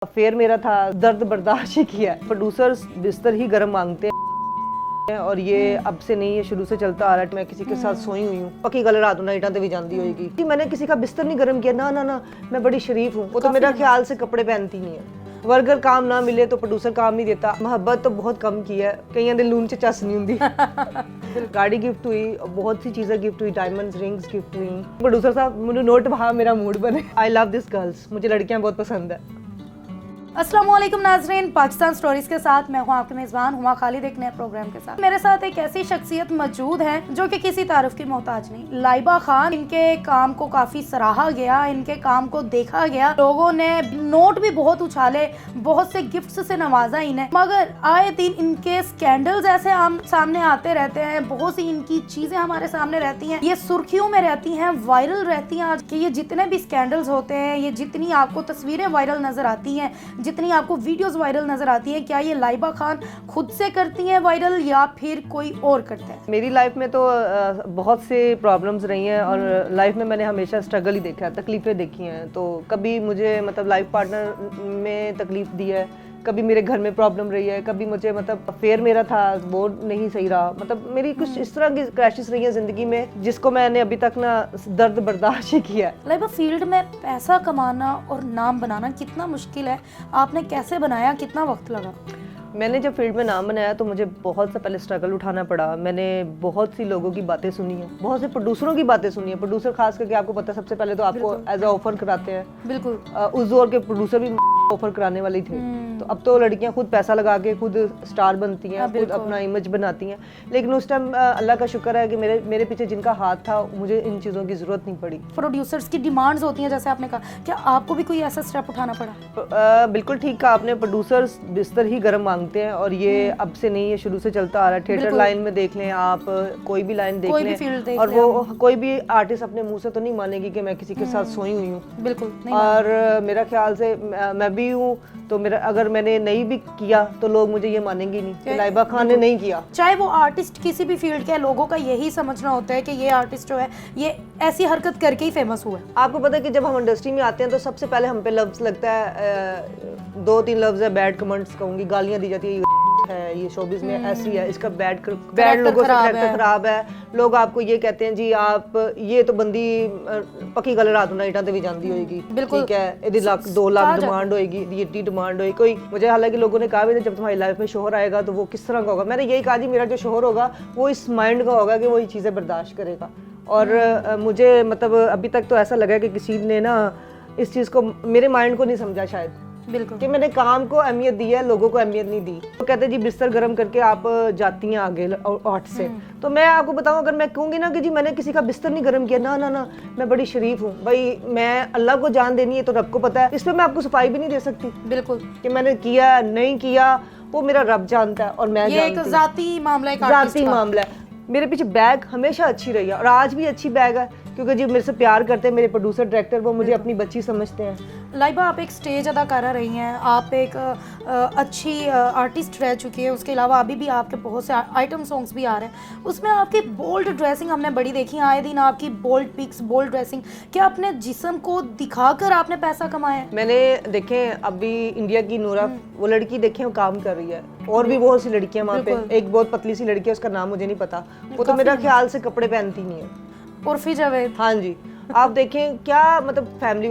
Affair मेरा था, दर्द बर्दाश्त ही किया। प्रोड्यूसर्स बिस्तर ही गर्म मांगते हैं और ये अब से नहीं, ये शुरू से चलता आ रहा है। मैं किसी के साथ सोई हुई हूँ, पक्की गल रात ना इटा ते भी जाती होगी कि मैंने किसी का बिस्तर नहीं गर्म किया। ना ना ना, मैं बड़ी शरीफ हूँ। वो तो मेरा ख्याल से कपड़े पहनती नहीं है। वर्कर काम ना मिले तो प्रोड्यूसर काम नहीं देता। मोहब्बत तो बहुत कम की है, कई दे लून च चस नहीं होंगी। गाड़ी गिफ्ट हुई, बहुत सी चीजें गिफ्ट हुई, डायमंड्स रिंग्स गिफ्ट हुई। प्रोड्यूसर साहब मुझे नोट वहाँ मेरा मूड बने। आई लव दिस गर्ल्स, मुझे लड़कियां बहुत पसंद है। अस्सलामुअलैकुम नाज़रीन, पाकिस्तान स्टोरीज के साथ मैं हूं आपकी मेज़बान हुमा खालिद एक नए प्रोग्राम के साथ। मेरे साथ एक ऐसी शख्सियत मौजूद है जो कि किसी तारीफ की मोहताज नहीं, लाइबा खान। इनके काम को काफ़ी सराहा गया, इनके काम को देखा गया, लोगों ने नोट भी बहुत उछाले, बहुत से गिफ्ट्स से नवाजा इन्हें। मगर आए दिन इनके स्कैंडल्स ऐसे सामने आते रहते हैं, बहुत सी इनकी चीज़ें हमारे सामने रहती हैं, ये सुर्खियों में रहती हैं, वायरल रहती हैं। आज के ये जितने भी स्कैंडल्स होते हैं, ये जितनी आपको तस्वीरें वायरल नजर आती हैं, जितनी आपको वीडियोस वायरल नजर आती हैं, क्या ये लाइबा खान खुद से करती हैं वायरल या फिर कोई और करता है? मेरी लाइफ में तो बहुत से प्रॉब्लम्स रही हैं और लाइफ में मैंने हमेशा स्ट्रगल ही देखा है, तकलीफ़ें देखी हैं। तो कभी मुझे मतलब लाइफ पार्टनर में तकलीफ दी है, कभी मेरे घर में प्रॉब्लम रही है, कभी मुझे मतलब अफेयर मेरा था वो नहीं सही रहा। मतलब मेरी कुछ इस तरह की क्रैशेस रही हैं ज़िंदगी में जिसको मैंने अभी तक ना दर्द बर्दाश्त ही किया है। लाइबा, फील्ड में पैसा कमाना और नाम बनाना कितना मुश्किल है, आपने कैसे बनाया, कितना वक्त लगा? मैंने जब फील्ड में नाम बनाया तो मुझे बहुत सा पहले स्ट्रगल उठाना पड़ा। मैंने बहुत सी लोगों की बातें सुनी है, बहुत से प्रोड्यूसरों की बातें सुनी है। प्रोड्यूसर खास करके आपको पता है सबसे पहले तो आपको एज अ ऑफर कराते हैं। बिल्कुल। उस दौर के प्रोड्यूसर भी ऑफर कराने वाली थे। तो अब तो लड़कियां खुद पैसा लगा के खुद स्टार बनती हैं, खुद अपना इमेज बनाती हैं। लेकिन उस टाइम अल्लाह का शुक्र है कि मेरे पीछे जिनका हाथ था, मुझे इन चीज़ों की ज़रूरत नहीं पड़ी। प्रोड्यूसर्स की डिमांड्स होती हैं जैसे आपने कहा, क्या आपको भी कोई ऐसा स्टेप उठाना पड़ा? बिल्कुल ठीक कहा आपने, प्रोड्यूसर्स बिस्तर ही गर्म मांगते हैं और ये अब से नहीं, ये शुरू से चलता आ रहा है। थिएटर लाइन में देख लें आप, कोई भी लाइन देख लें, और वो कोई भी आर्टिस्ट अपने मुंह से तो नहीं मानेगी कि मैं किसी के साथ सोई हुई हूँ। बिल्कुल नहीं। और मेरा ख्याल से मैं भी हूँ, तो मेरा अगर मैंने नहीं भी किया तो लोग मुझे ये मानेंगे नहीं कि लाइबा खान ने नहीं किया। चाहे वो आर्टिस्ट किसी भी फील्ड के, लोगों का यही समझना होता है कि ये आर्टिस्ट जो है ये ऐसी हरकत करके ही फेमस हुआ है। आपको पता है कि जब हम इंडस्ट्री में आते हैं तो सबसे पहले हम पे लफ्ज लगता है, 2-3 लफ्ज है, बैड कमेंट्स कहूँगी, गालियाँ दी जाती है, ये शोबिज में ऐसी है, इसका बैड लोगों से कैरेक्टर खराब है। लोग आपको ये कहते हैं जी आप ये तो बंदी पक्की गल रात ना इटा ते भी जाती होगी, ठीक है, यदि 2 लाख डिमांड होगी, ये इतनी डिमांड होगी। कोई मुझे हालांकि लोगों ने कहा भी था जब तुम्हारी लाइफ में शोहर आएगा तो वो किस तरह का होगा। मैंने यही कहा जी मेरा जो शोहर होगा वो इस माइंड का होगा कि वो ये चीज़ें बर्दाश्त करेगा। और मुझे मतलब अभी तक तो ऐसा लगा कि किसी ने ना इस चीज़ को, मेरे माइंड को नहीं समझा शायद, बिल्कुल, कि मैंने काम को अहमियत दी है, लोगों को अहमियत नहीं दी। तो कहते हैं जी बिस्तर गर्म करके आप जाती हैं आगे आर्ट से। तो मैं आपको बताऊं, अगर मैं कहूँगी ना कि जी मैंने किसी का बिस्तर नहीं गर्म किया, ना ना ना, मैं बड़ी शरीफ हूँ भाई, मैं अल्लाह को जान देनी है तो रब को पता है। इस पर मैं आपको सफाई भी नहीं दे सकती बिल्कुल कि मैंने किया नहीं किया, वो मेरा रब जानता है और मैं ये एक जाती मामला है, जाती मामला है। मेरे पीछे बैग हमेशा अच्छी रही है और आज भी अच्छी बैग है, क्योंकि जी मेरे से प्यार करते हैं मेरे प्रोड्यूसर डायरेक्टर, वो मुझे अपनी बच्ची समझते हैं। लाइबा, आप एक स्टेज अदाकारा रही हैं, आप एक अच्छी आर्टिस्ट रह चुकी है, उसके अलावा अभी भी आपके बहुत से आइटम सॉन्ग्स भी आ रहे हैं, उसमें आपकी बोल्ड ड्रेसिंग हमने बड़ी देखी है, आए दिन आपकी बोल्ड पिक्स, बोल्ड ड्रेसिंग। क्या अपने जिस्म को दिखाकर आपने पैसा कमाया है? मैंने देखे अभी इंडिया की नूरा, वो लड़की देखे वो काम कर रही है, और भी बहुत सी लड़कियां वहाँ पे, एक बहुत पतली सी लड़की है, उसका नाम मुझे नहीं पता, वो तो मेरा ख्याल से कपड़े पहनती नहीं है, उर्फी जावेद। हाँ जी, आप देखें क्या मतलब फैमिली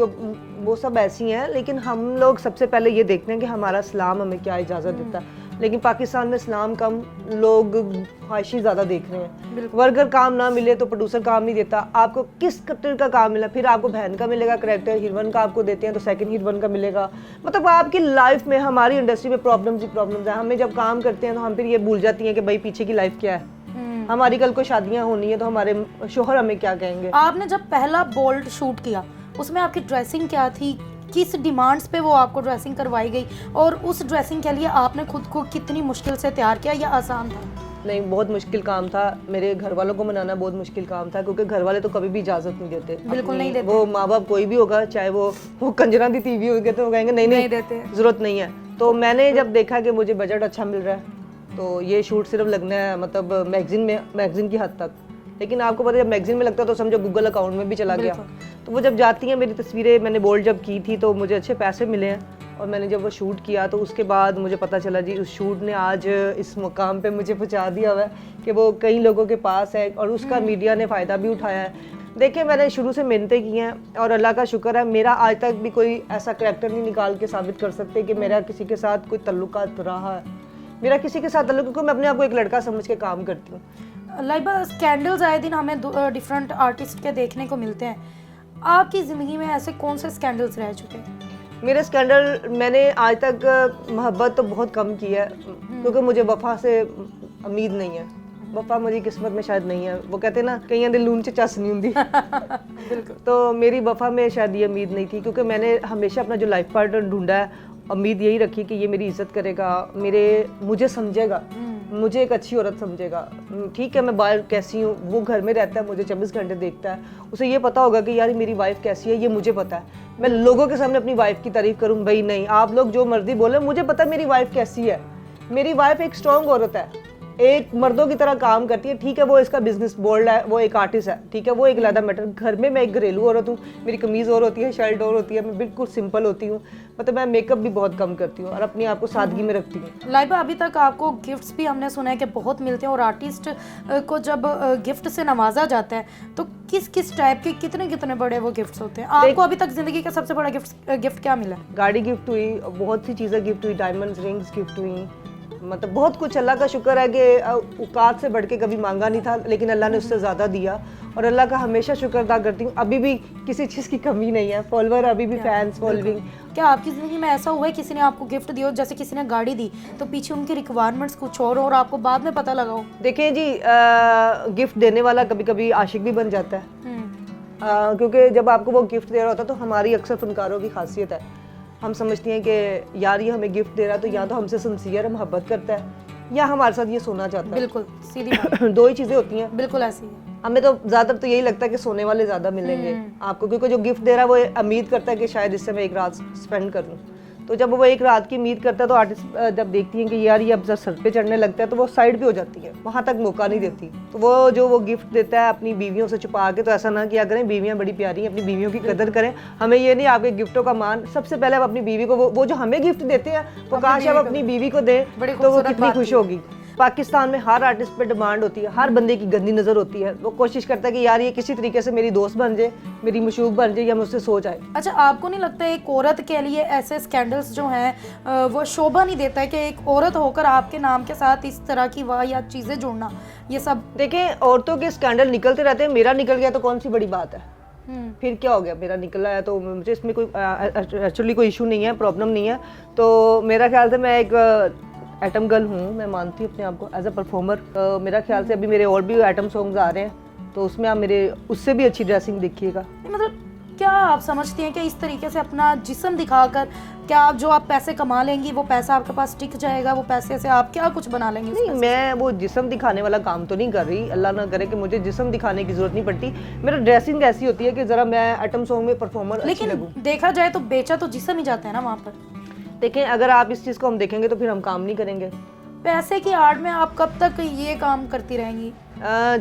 वो सब ऐसी हैं। लेकिन हम लोग सबसे पहले ये देखते हैं कि हमारा इस्लाम हमें क्या इजाज़त देता है। लेकिन पाकिस्तान में इस्लाम कम, लोग ख्वाहिशी ज़्यादा देख रहे हैं। वर्कर काम ना मिले तो प्रोड्यूसर काम नहीं देता। आपको किस कटर का काम मिला, फिर आपको बहन का मिलेगा करेक्टर, हीरोइन का आपको देते हैं तो सेकंड हीरोइन का मिलेगा। मतलब आपकी लाइफ में, हमारी इंडस्ट्री में प्रॉब्लम्स ही प्रॉब्लम्स हैं। हमें जब काम करते हैं तो हम फिर ये भूल जाती हैं कि भाई पीछे की लाइफ क्या है। हमारी कल को शादियां होनी है तो हमारे शोहर हमें क्या कहेंगे। आपने जब पहला बोल्ड शूट किया उसमें आपकी ड्रेसिंग क्या थी, किस डिमांड्स पे वो आपको ड्रेसिंग करवाई गई, और उस ड्रेसिंग के लिए आपने खुद को कितनी मुश्किल से तैयार किया या आसान था? नहीं, बहुत मुश्किल काम था। मेरे घर वालों को मनाना बहुत मुश्किल काम था, क्योंकि घर वाले तो कभी भी इजाजत नहीं देते। बिल्कुल नहीं देते। वो माँ बाप कोई भी होगा, चाहे वो कंजरा दी टीवी होगी, तो वो कहेंगे नहीं देते, जरूरत नहीं है। तो मैंने जब देखा कि मुझे बजट अच्छा मिल रहा है तो ये शूट सिर्फ लगना है मतलब मैगजीन की हद तक, लेकिन आपको पता है जब मैगजीन में लगता है तो समझो गूगल अकाउंट में भी चला गया। तो वो जब जाती हैं मेरी तस्वीरें, मैंने बोल्ड जब की थी तो मुझे अच्छे पैसे मिले हैं, और मैंने जब वो शूट किया तो उसके बाद मुझे पता चला जी उस शूट ने आज इस मुकाम पे मुझे पहुंचा दिया हुआ है कि वो कई लोगों के पास है, और उसका मीडिया ने फ़ायदा भी उठाया है। देखिए मैंने शुरू से मेहनतें की हैं, और अल्लाह का शुक्र है मेरा आज तक भी कोई ऐसा करैक्टर नहीं निकाल के साबित कर सकते कि मेरा किसी के साथ कोई तल्लुकात रहा है। मेरा किसी के साथ तल्लुक, क्योंकि मैं अपने आप को एक लड़का समझ के काम करती हूँ। लाइबा, स्कैंडल्स आए दिन हमें डिफरेंट आर्टिस्ट के देखने को मिलते हैं। आपकी ज़िंदगी में ऐसे कौन से स्कैंडल्स रह चुके हैं? मेरे स्कैंडल, मैंने आज तक मोहब्बत तो बहुत कम की है, क्योंकि मुझे वफा से उम्मीद नहीं है। वफा मेरी किस्मत में शायद नहीं है। वो कहते हैं ना कई दिल लून से चस नहीं होंगी। बिल्कुल। तो मेरी वफा में शायद ये उम्मीद नहीं थी, क्योंकि मैंने हमेशा अपना जो लाइफ पार्टनर ढूंढा है, उम्मीद यही रखी कि ये मेरी इज्जत करेगा, मुझे समझेगा, मुझे एक अच्छी औरत समझेगा। ठीक है मैं बाहर कैसी हूँ, वो घर में रहता है, मुझे 24 घंटे देखता है, उसे ये पता होगा कि यार मेरी वाइफ कैसी है, ये मुझे पता है। मैं लोगों के सामने अपनी वाइफ की तारीफ करूँ, भाई नहीं, आप लोग जो मर्जी बोले, मुझे पता है मेरी वाइफ कैसी है। मेरी वाइफ एक स्ट्रॉन्ग औरत है, एक मर्दों की तरह काम करती है। ठीक है वो इसका बिजनेस बोल्ड है, वो एक आर्टिस्ट है, ठीक है वो एक अलग मैटर। घर में मैं एक घरेलू औरत हूँ, मेरी कमीज़ और होती है, शर्ट और होती है, मैं बिल्कुल सिंपल होती हूँ। मतलब मैं मेकअप भी बहुत कम करती हूँ और अपने आप को सादगी में रखती हूँ। लाइबा, अभी तक आपको गिफ्ट्स भी हमने सुना है कि बहुत मिलते हैं, और आर्टिस्ट को जब गिफ्ट से नवाजा जाता है तो किस किस टाइप के कितने बड़े वो गिफ्ट्स होते हैं? आपको अभी तक जिंदगी का सबसे बड़ा गिफ्ट क्या मिला? गाड़ी गिफ्ट हुई, बहुत सी चीज़ें गिफ्ट हुई, डायमंड्स रिंग्स गिफ्ट हुई, मतलब बहुत कुछ। अल्लाह का शुक्र है कि औकात से बढ़ के कभी मांगा नहीं था, लेकिन अल्लाह ने उससे ज़्यादा दिया, और अल्लाह का हमेशा शुक्र अदा करती हूँ। अभी भी किसी चीज़ की कमी नहीं है, फॉलोवर अभी भी, फैंस फॉलोइंग। क्या आपकी ज़िंदगी में ऐसा हुआ है किसी ने आपको गिफ्ट दिया हो, जैसे किसी ने गाड़ी दी तो पीछे उनकी रिक्वायरमेंट्स कुछ और आपको बाद में पता लगा हो? देखिए जी, गिफ्ट देने वाला कभी कभी आशिक भी बन जाता है, क्योंकि जब आपको वो गिफ्ट दे रहा होता है तो हमारी अक्सर फनकारों की खासियत है, हम समझते हैं कि यार ये हमें गिफ्ट दे रहा है तो या तो हमसे सिंसियर मोहब्बत करता है या हमारे साथ ये सोना चाहता है। बिल्कुल सीधी बात। दो ही चीज़ें होती हैं। बिल्कुल ऐसी है। हमें तो ज़्यादातर तो यही लगता है कि सोने वाले ज़्यादा मिलेंगे आपको, क्योंकि जो गिफ्ट दे रहा है वो उम्मीद करता है कि शायद इससे मैं एक रात स्पेंड कर लूँ। तो जब वो एक रात की उम्मीद करता है तो आर्टिस्ट जब देखती हैं कि यार ये अब जब सर पे चढ़ने लगता है तो वो साइड पे हो जाती है, वहाँ तक मौका नहीं देती। तो वो जो वो गिफ्ट देता है अपनी बीवियों से छुपा के, तो ऐसा ना किया करें, बीवियाँ बड़ी प्यारी हैं, अपनी बीवियों की कदर करें। हमें ये नहीं आपके गिफ्टों का मान, सबसे पहले आप अपनी बीवी को, वो जो हमें गिफ्ट देते हैं वो काश आप अपनी बीवी को दें तो वो कितनी खुश होगी। पाकिस्तान में हर आर्टिस्ट पे डिमांड होती है, हर बंदे की गंदी नज़र होती है, वो कोशिश करता है कि यार ये किसी तरीके से मेरी दोस्त बन जाए, मेरी मशूक बन जाए या मुझसे सोच आए। अच्छा, आपको नहीं लगता एक औरत के लिए ऐसे स्कैंडल्स जो हैं वो शोभा नहीं देता है कि एक औरत होकर आपके नाम के साथ इस तरह की वाहियात चीज़ें जोड़ना, ये सब? देखें औरतों के स्कैंडल निकलते रहते हैं, मेरा निकल गया तो कौन सी बड़ी बात है, फिर क्या हो गया, मेरा निकला है तो मुझे इसमें कोई एक्चुअली कोई इशू नहीं है, प्रॉब्लम नहीं है। तो मेरा ख्याल से मैं एक एटम गर्ल हूँ, मैं मानती हूँ अपने आप को एज अ परफॉर्मर। मेरा ख्याल से अभी मेरे और भी एटम सॉन्ग्स आ रहे हैं, तो उसमें आप मेरे उससे भी अच्छी ड्रेसिंग देखिएगा। मतलब क्या आप समझती हैं कि इस तरीके से अपना जिस्म दिखाकर क्या आप जो आप पैसे कमा लेंगी वो पैसा आपके पास टिक जाएगा, वो पैसे से आप क्या कुछ बना लेंगी? नहीं, मैं वो जिस्म दिखाने वाला काम तो नहीं कर रही, अल्लाह ना करे कि मुझे जिस्म दिखाने की जरूरत नहीं पड़ती। मेरा ड्रेसिंग ऐसी होती है कि जरा मैं एटम सॉन्ग में परफॉर्मर अच्छी लगूं। लेकिन देखा जाए तो बेचा तो जिस्म ही जाता है ना वहाँ पर। देखें अगर आप इस चीज़ को हम देखेंगे तो फिर हम काम नहीं करेंगे। पैसे की आड़ में आप कब तक ये काम करती रहेंगी?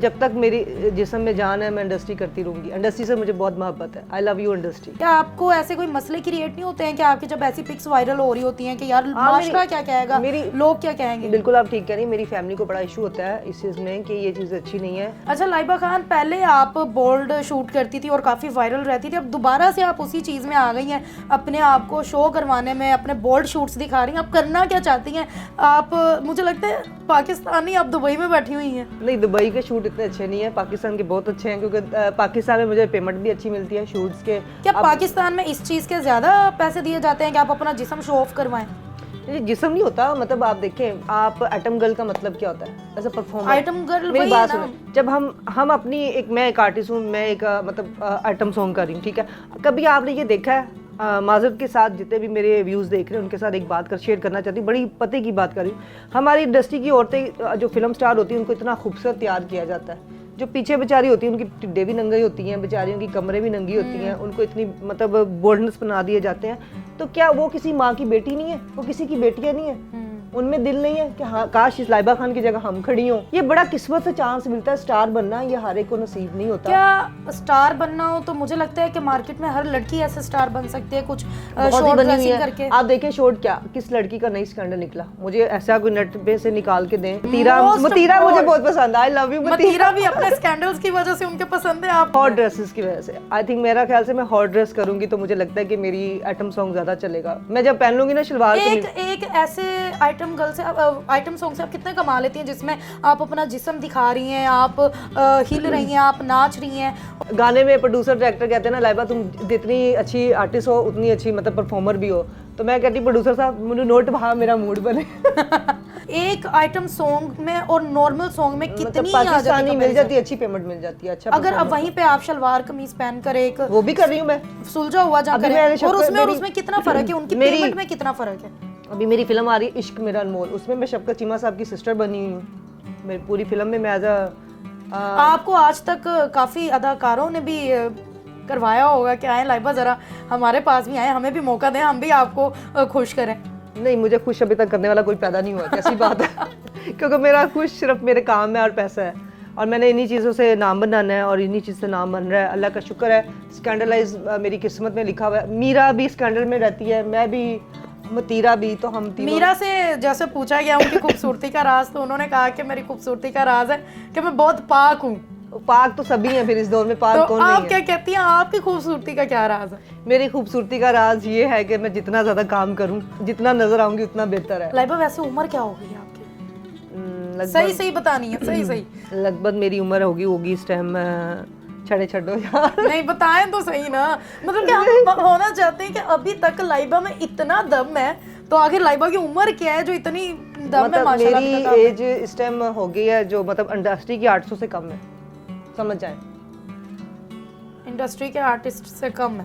जब तक मेरी जिस्म में जान है मैं इंडस्ट्री करती रहूंगी। इंडस्ट्री से मुझे बहुत मोहब्बत है, आई लव यू इंडस्ट्री। क्या आपको ऐसे कोई मसले क्रिएट नहीं होते हैं कि आपकी जब ऐसी पिक्स वायरल हो रही होती हैं कि यार माशरा क्या कहेगा, लोग क्या कहेंगे? बिल्कुल आप ठीक कह रही हैं, मेरी फैमिली को बड़ा इशू होता है इस चीज़ में कि ये चीज़ अच्छी नहीं है। अच्छा लाइबा खान, पहले आप बोल्ड शूट करती थी और काफ़ी वायरल रहती थी, अब दोबारा से आप उसी चीज़ में आ गई हैं, अपने आप को शो करवाने में अपने बोल्ड शूट्स दिखा रही हैं। आप करना क्या चाहती हैं? आप मुझे लगता है पाकिस्तानी, आप दुबई में बैठी हुई हैं। नहीं, दुबई के शूट इतने अच्छे नहीं है, पाकिस्तान के बहुत अच्छे हैं, क्योंकि पाकिस्तान में मुझे पेमेंट भी अच्छी मिलती है शूट्स के। क्या पाकिस्तान में इस चीज़ के ज़्यादा पैसे दिए जाते हैं कि आप अपना जिस्म शो ऑफ करवाएं? ये जिस्म नहीं होता, मतलब आप देखें, आप एटम गर्ल का मतलब क्या होता है as a performer? Item girl मेरी वही बात है ना? सुनो, जब हम अपनी मैं एक आर्टिस्ट हूँ, मैं एक मतलब आइटम सॉन्ग कर रही हूँ, ठीक है। कभी आपने ये देखा है, माजरत के साथ जितने भी मेरे व्यूज़ देख रहे हैं उनके साथ एक बात शेयर करना चाहती हूँ, बड़ी पते की बात कर रही हूँ। हमारी इंडस्ट्री की औरतें जो फिल्म स्टार होती हैं उनको इतना खूबसूरत तैयार किया जाता है, जो पीछे बेचारी होती है उनकी टिड्डे भी नंगी होती हैं, बेचारियों की कमरें भी नंगी होती हैं, उनको इतनी मतलब बोल्डनेस बना दिए जाते हैं। तो क्या वो किसी माँ की बेटी नहीं है? वो किसी की बेटियाँ नहीं है? उनमें दिल नहीं है कि हाँ काश इस लाइबा खान की जगह हम खड़ी हों। ये बड़ा किस्मत से चांस मिलता है स्टार बनना, ये हर एक को नसीब नहीं होता। क्या स्टार बनना हो तो मुझे लगता है कि मार्केट में हर लड़की ऐसे स्टार बन सकती है, कुछ बहुत ही शॉर्ट बनी हुई ड्रेसिंग है। करके। आप देखें शॉर्ट क्या किस लड़की का नई स्कैंडल निकला, मुझे ऐसा कोई नेट पे से निकाल के दें। मतीरा मुझे बहुत पसंद है, आई लव यू मतीरा भी अपने स्कैंडल्स की वजह से उनके पसंद है। आप हॉट ड्रेसेस की वजह से आई थिंक, मेरा ख्याल से मैं हॉट ड्रेस करूंगी तो मुझे लगता है कि मेरी आइटम सॉन्ग ज्यादा चलेगा। मैं जब पहन लूंगी ना शलवार एक ऐसे आइटम गर्ल से आइटम सॉन्ग से आप कितना कमा लेती हैं जिसमें आप अपना जिस्म दिखा रही हैं, आप हिल रही हैं, आप नाच रही हैं। गाने में प्रोड्यूसर डायरेक्टर कहते हैं ना लाइबा तुम जितनी अच्छी आर्टिस्ट हो उतनी अच्छी मतलब परफॉर्मर भी हो, तो मैं कहती प्रोड्यूसर साहब मुझे नोट भा मेरा मूड बने। एक आइटम सॉन्ग में और नॉर्मल सॉन्ग में कितनी पाकिस्तानी मिल जाती है, अच्छी पेमेंट मिल जाती है। अच्छा अगर अब वहीं पे आप शलवार कमीज पहन कर एक वो भी कर रही हूँ मैं, सुलझा हुआ जा करें, और उसमें कितना फर्क है, उनकी पेमेंट में कितना फर्क है। अभी मेरी फिल्म आ रही है इश्क मेरा अनमोल, उसमें मैं शफकत चीमा साहब की सिस्टर बनी हुई हूँ। मेरी पूरी फिल्म में मैं एज आपको आज तक काफी अदाकारों ने भी करवाया होगा कि आए लाइबा जरा हमारे पास भी आए, हमें भी मौका दें, हम भी आपको खुश करें। नहीं, मुझे खुश अभी तक करने वाला कोई पैदा नहीं हुआ, कैसी बात है। क्योंकि मेरा खुश सिर्फ मेरे काम है और पैसा है, और मैंने इन्हीं चीज़ों से नाम बनाना है और इन्हीं चीज़ से नाम बन रहा है। अल्लाह का शुक्र है, स्कैंडलाइज मेरी किस्मत में लिखा हुआ है। मीरा भी स्कैंडल में रहती है, मैं भी, मतीरा भी, तो हम तीनों। मीरा से जैसे पूछा गया उनकी खूबसूरती का राज, तो उन्होंने कहा कि मेरी खूबसूरती का राज है कि मैं बहुत पाक हूँ। पाक तो सभी हैं फिर इस दौर में, पाक तो कौन नहीं आप है? क्या कहती हैं, आपकी खूबसूरती का क्या राज है? मेरी खूबसूरती का राज ये है कि मैं जितना ज्यादा काम करूं, जितना नजर आऊंगी उतना बेहतर है। लाइबा वैसे उम्र क्या हो गई आपकी? सही बतानी है, सही। लगभग मेरी उम्र होगी इस टाइम, छड़े छड़ो यार। नहीं बताएं तो सही ना, मतलब कि हम होना चाहते हैं कि अभी तक लाइबा में इतना दम है, तो आखिर लाइबा की उम्र क्या है जो इतनी दम है? माशाल्लाह मेरी एज इस टाइम हो गई है जो मतलब इंडस्ट्री की 800 से कम है, समझ जाए। इंडस्ट्री के आर्टिस्ट से कम है।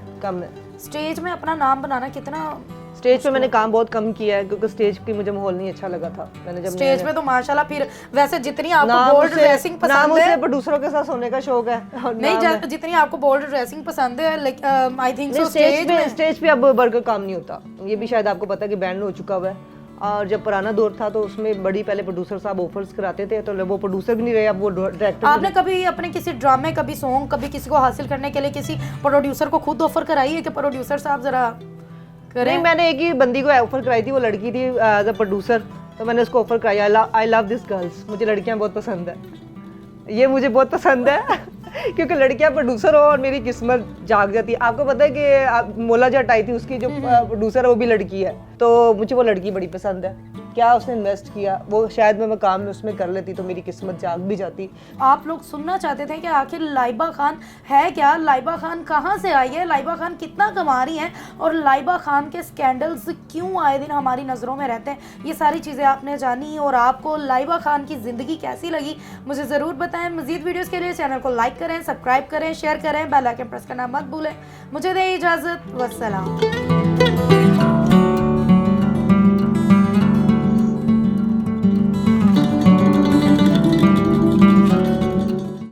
स्टेज में अपना नाम बनाना कितना? स्टेज पे मैंने काम बहुत कम किया है क्योंकि स्टेज पे मुझे माहौल नहीं अच्छा लगा था। मैंने जब स्टेज पे तो माशाल्लाह, फिर वैसे जितनी आपको बोल्ड ड्रेसिंग पसंद है, प्रोड्यूसरों के साथ सोने का शौक है। नहीं, जितनी आपको बोल्ड ड्रेसिंग पसंद है, आई थिंक सो स्टेज पे अब बर्गर काम नहीं होता। ये भी शायद आपको पता है कि बैन हो चुका हुआ है, और जब पुराना दौर था तो उसमें बड़ी पहले प्रोड्यूसर साहब ऑफर्स कराते थे, तो वो प्रोड्यूसर भी नहीं रहे, अब वो डायरेक्टर। आपने कभी अपने किसी ड्रामे, कभी सॉन्ग, कभी किसी को हासिल करने के लिए किसी प्रोड्यूसर को खुद ऑफर कराई है कि प्रोड्यूसर साहब जरा करें? नहीं, मैंने एक ही बंदी को ऑफर कराई थी, वो लड़की थी एज अ प्रोड्यूसर, तो मैंने उसको ऑफर कराई। आई लव दिस गर्ल्स, मुझे लड़कियां बहुत पसंद है, ये मुझे बहुत पसंद है। क्योंकि लड़कियां प्रोड्यूसर हो और मेरी किस्मत जाग जाती है। आपको पता है कि मोला जट आई थी, उसकी जो प्रोड्यूसर है वो भी लड़की है, तो मुझे वो लड़की बड़ी पसंद है। क्या उसने इन्वेस्ट किया, वो शायद मैं मकाम में उसमें कर लेती तो मेरी किस्मत जाग भी जाती। आप लोग सुनना चाहते थे कि आखिर लाइबा खान है क्या, लाइबा खान कहाँ से आई है, लाइबा खान कितना कमा रही हैं, और लाइबा खान के स्कैंडल्स क्यों आए दिन हमारी नज़रों में रहते हैं। ये सारी चीज़ें आपने जानी, और आपको लाइबा खान की ज़िंदगी कैसी लगी मुझे ज़रूर बताएं। मज़ीद वीडियोज़ के लिए चैनल को लाइक करें, सब्सक्राइब करें, शेयर करें, बेल आइकन प्रेस करना मत भूलें। मुझे दें इजाज़त, वस्सलाम।